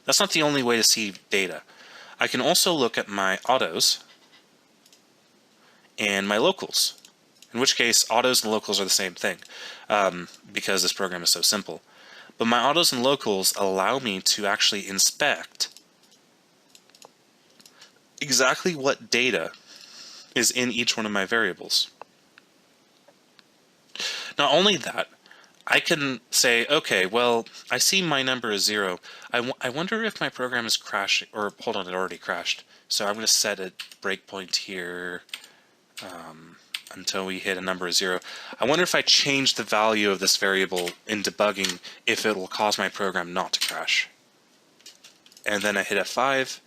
That's not the only way to see data. I can also look at my autos and my locals, in which case autos and locals are the same thing, because this program is so simple. But my autos and locals allow me to actually inspect exactly what data is in each one of my variables. Not only that, I can say, okay, well, I see my number is 0. I wonder if my program is crashing, or hold on, it already crashed. So I'm going to set a breakpoint here until we hit a number of 0. I wonder if I change the value of this variable in debugging, if it will cause my program not to crash. And then I hit F5.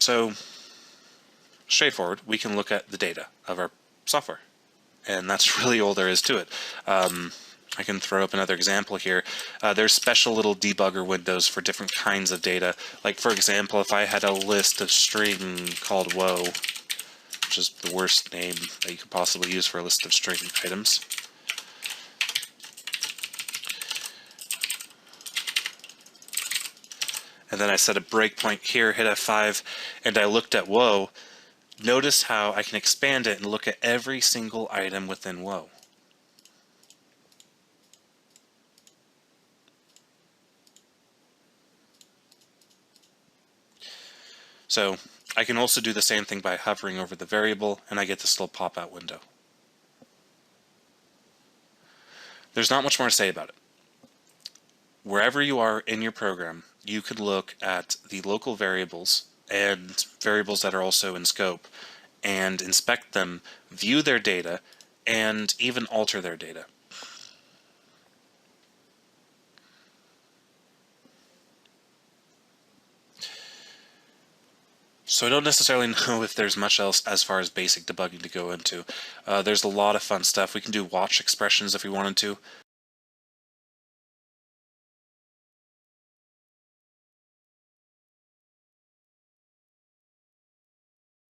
So straightforward, we can look at the data of our software, and that's really all there is to it. I can throw up another example here. There's special little debugger windows for different kinds of data. Like, for example, if I had a list of string called whoa, which is the worst name that you could possibly use for a list of string items. And then I set a breakpoint here, hit F5, and I looked at whoa. Notice how I can expand it and look at every single item within whoa. So I can also do the same thing by hovering over the variable, and I get this little pop-out window. There's not much more to say about it. Wherever you are in your program, you could look at the local variables and variables that are also in scope and inspect them, view their data, and even alter their data. So I don't necessarily know if there's much else as far as basic debugging to go into. There's a lot of fun stuff. We can do watch expressions if we wanted to.